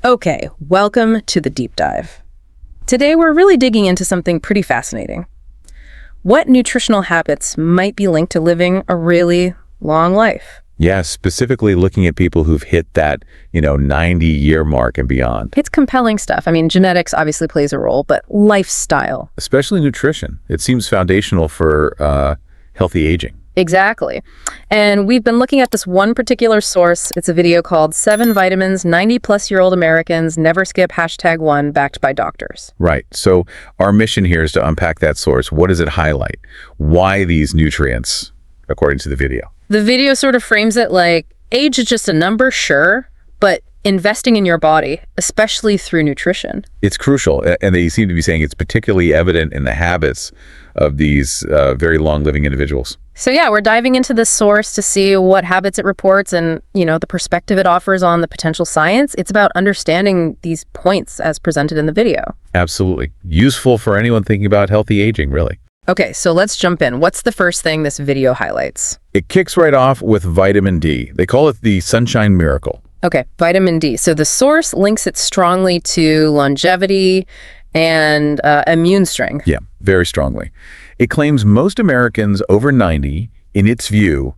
Okay, welcome to the deep dive. Today we're really digging into something pretty fascinating. What nutritional habits might be linked to living a really long life? Yeah, specifically looking at people who've hit that, 90-year mark and beyond. It's compelling stuff. I mean, genetics obviously plays a role, but lifestyle. Especially nutrition. It seems foundational for healthy aging. Exactly. And we've been looking at this one particular source. It's a video called 7 Vitamins 90-plus-year-old Americans Never Skip #1 backed by doctors. Right. So our mission here is to unpack that source. What does it highlight? Why these nutrients, according to the video? The video sort of frames it like age is just a number, sure, but investing in your body, especially through nutrition. It's crucial, and they seem to be saying it's particularly evident in the habits of these very long-living individuals. So yeah, we're diving into this source to see what habits it reports and, the perspective it offers on the potential science. It's about understanding these points as presented in the video. Absolutely. Useful for anyone thinking about healthy aging, really. Okay, so let's jump in. What's the first thing this video highlights? It kicks right off with vitamin D. They call it the sunshine miracle. Okay, vitamin D. So the source links it strongly to longevity and immune strength. Yeah, very strongly. It claims most Americans over 90, in its view,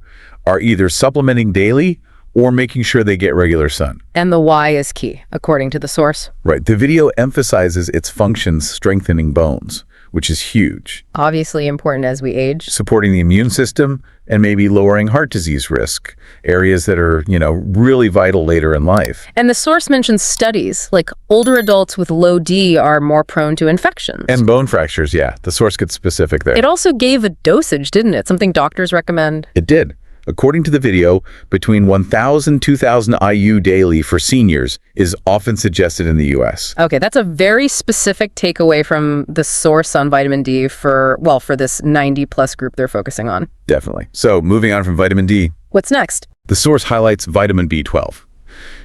are either supplementing daily or making sure they get regular sun. And the why is key, according to the source. Right. The video emphasizes its functions strengthening bones, which is huge. Obviously important as we age. Supporting the immune system and maybe lowering heart disease risk, areas that are, really vital later in life. And the source mentions studies, like older adults with low D are more prone to infections. And bone fractures, yeah. The source gets specific there. It also gave a dosage, didn't it? Something doctors recommend. It did. According to the video, between 1,000 and 2,000 IU daily for seniors is often suggested in the U.S. Okay, that's a very specific takeaway from the source on vitamin D for this 90-plus group they're focusing on. Definitely. So moving on from vitamin D. What's next? The source highlights vitamin B12.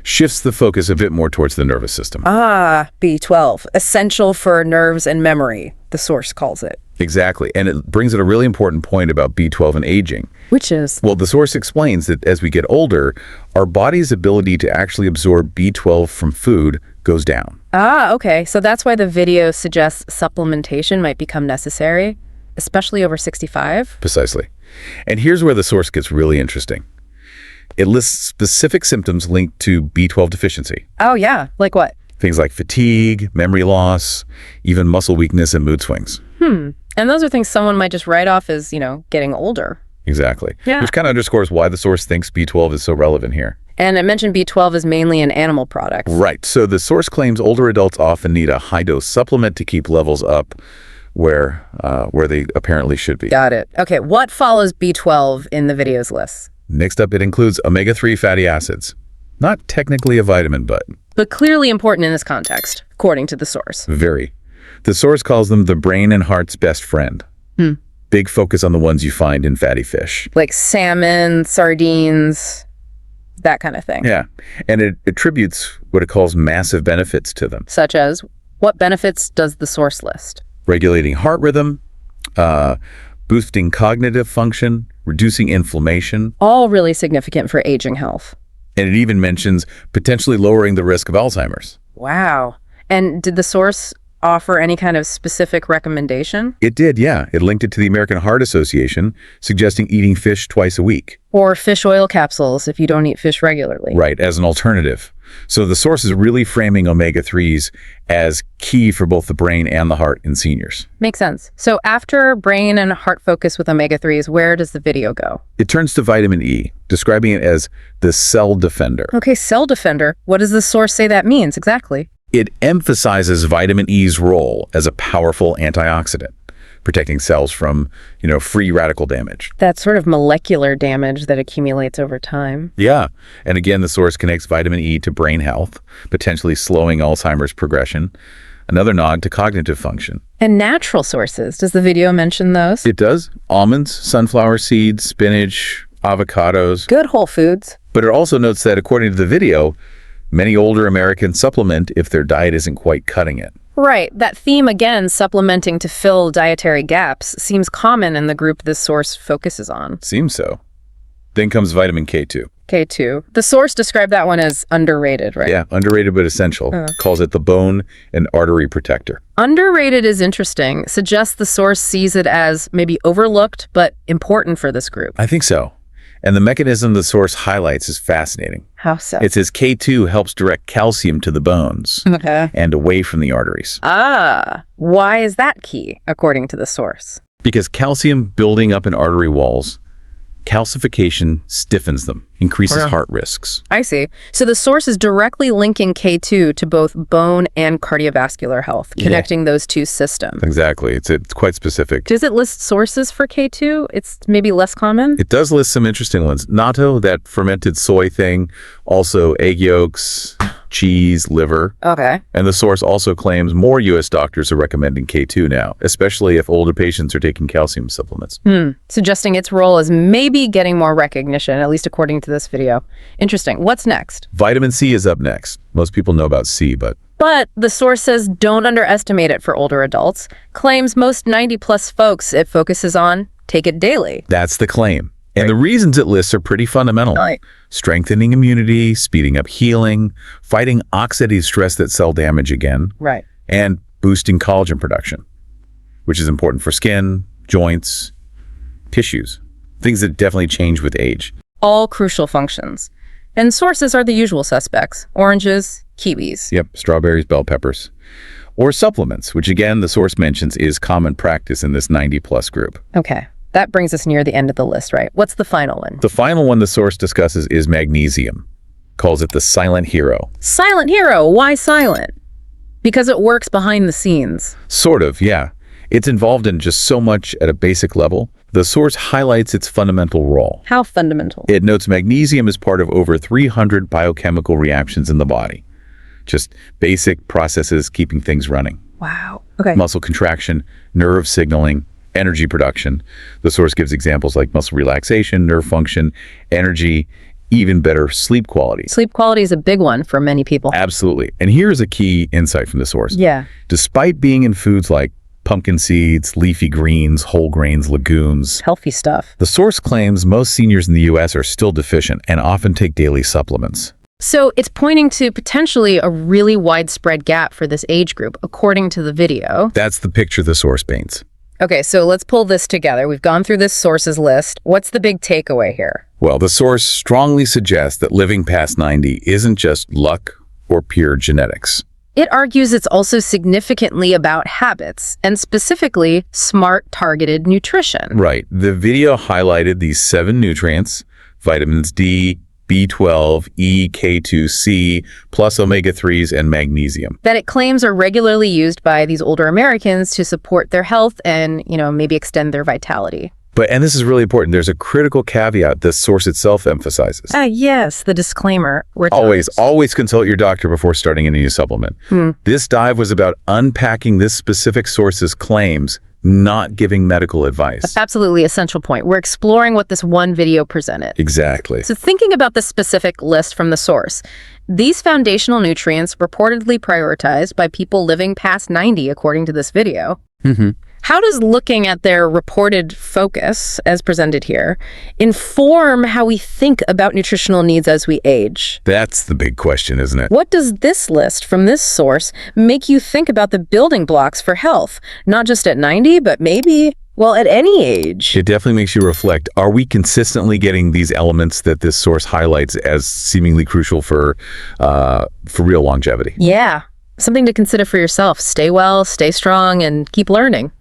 Shifts the focus a bit more towards the nervous system. B12, essential for nerves and memory, the source calls it. Exactly. And it brings in a really important point about B12 and aging. Which is? Well, the source explains that as we get older, our body's ability to actually absorb B12 from food goes down. Okay. So that's why the video suggests supplementation might become necessary, especially over 65. Precisely. And here's where the source gets really interesting. It lists specific symptoms linked to B12 deficiency. Oh, yeah. Like what? Things like fatigue, memory loss, even muscle weakness and mood swings. And those are things someone might just write off as, getting older. Exactly. Yeah. Which kind of underscores why the source thinks B12 is so relevant here. And I mentioned B12 is mainly an animal product. Right. So the source claims older adults often need a high-dose supplement to keep levels up where they apparently should be. Got it. Okay, what follows B12 in the video's list? Next up, it includes omega-3 fatty acids. Not technically a vitamin, but clearly important in this context, according to the source. very. The source calls them the brain and heart's best friend. Big focus on the ones you find in fatty fish. Like salmon, sardines, that kind of thing. Yeah, and it attributes what it calls massive benefits to them. Such as, what benefits does the source list? Regulating heart rhythm, boosting cognitive function, reducing inflammation. All really significant for aging health. And it even mentions potentially lowering the risk of Alzheimer's. Wow. And did the source offer any kind of specific recommendation? It did, yeah. It linked it to the American Heart Association, suggesting eating fish twice a week. Or fish oil capsules if you don't eat fish regularly. Right, as an alternative. So the source is really framing omega-3s as key for both the brain and the heart in seniors. Makes sense. So after brain and heart focus with omega-3s, where does the video go? It turns to vitamin E, describing it as the cell defender. Okay, cell defender. What does the source say that means exactly? It emphasizes vitamin E's role as a powerful antioxidant, protecting cells from, free radical damage. That sort of molecular damage that accumulates over time. Yeah. And again, the source connects vitamin E to brain health, potentially slowing Alzheimer's progression. Another nod to cognitive function. And natural sources. Does the video mention those? It does. Almonds, sunflower seeds, spinach, avocados. Good whole foods. But it also notes that according to the video, many older Americans supplement if their diet isn't quite cutting it. Right. That theme, again, supplementing to fill dietary gaps, seems common in the group this source focuses on. Seems so. Then comes vitamin K2. K2. The source described that one as underrated, right? Yeah, underrated but essential. Calls it the bone and artery protector. Underrated is interesting. Suggests the source sees it as maybe overlooked but important for this group. I think so. And the mechanism the source highlights is fascinating. How so? It says K2 helps direct calcium to the bones and away from the arteries. Why is that key, according to the source? Because calcium building up in artery walls, calcification stiffens them, increases heart risks. I see. So the source is directly linking K2 to both bone and cardiovascular health, connecting those two systems. Exactly. It's quite specific. Does it list sources for K2? It's maybe less common? It does list some interesting ones. Natto, that fermented soy thing, also egg yolks, cheese, liver. Okay. And the source also claims more U.S. doctors are recommending K2 now, especially if older patients are taking calcium supplements. Suggesting its role is maybe getting more recognition, at least according to this video. Interesting. What's next? Vitamin C is up next. Most people know about C, but the source says don't underestimate it for older adults. Claims most 90-plus folks it focuses on take it daily. that's the claim. And the reasons it lists are pretty fundamental. Strengthening immunity, speeding up healing, fighting oxidative stress that cell damage again, Right. and boosting collagen production, which is important for skin, joints, tissues, things that definitely change with age. All crucial functions. And sources are the usual suspects. Oranges, kiwis. Yep, strawberries, bell peppers. Or supplements, which again, the source mentions is common practice in this 90-plus group. Okay. That brings us near the end of the list, right? What's the final one? The final one the source discusses is magnesium. Calls it the silent hero. Silent hero. Why silent? Because it works behind the scenes. Sort of, yeah. It's involved in just so much at a basic level. The source highlights its fundamental role. How fundamental? It notes magnesium is part of over 300 biochemical reactions in the body. Just basic processes keeping things running. Wow. Okay. Muscle contraction, nerve signaling, energy production. The source gives examples like muscle relaxation, nerve function, energy, even better sleep quality. Sleep quality is a big one for many people. Absolutely. And here's a key insight from the source. Yeah. Despite being in foods like pumpkin seeds, leafy greens, whole grains, legumes, Healthy stuff. the source claims most seniors in the U.S. are still deficient and often take daily supplements. So it's pointing to potentially a really widespread gap for this age group, according to the video. That's the picture the source paints. Okay, so let's pull this together. We've gone through this sources list. What's the big takeaway here? Well, the source strongly suggests that living past 90 isn't just luck or pure genetics. It argues it's also significantly about habits, and specifically smart, targeted nutrition. Right. The video highlighted these 7 nutrients, vitamins D, B12, E, K2, plus omega-3s and magnesium. That it claims are regularly used by these older Americans to support their health and, maybe extend their vitality. And this is really important, there's a critical caveat the source itself emphasizes. Yes, the disclaimer. Always consult your doctor before starting any new supplement. This dive was about unpacking this specific source's claims, not giving medical advice. Absolutely essential point. We're exploring what this one video presented. Exactly. So thinking about the specific list from the source, these foundational nutrients reportedly prioritized by people living past 90, according to this video. How does looking at their reported focus, as presented here, inform how we think about nutritional needs as we age? That's the big question, isn't it? What does this list from this source make you think about the building blocks for health? Not just at 90, but maybe, at any age. It definitely makes you reflect. Are we consistently getting these elements that this source highlights as seemingly crucial for real longevity? Yeah. Something to consider for yourself. Stay well, stay strong, and keep learning.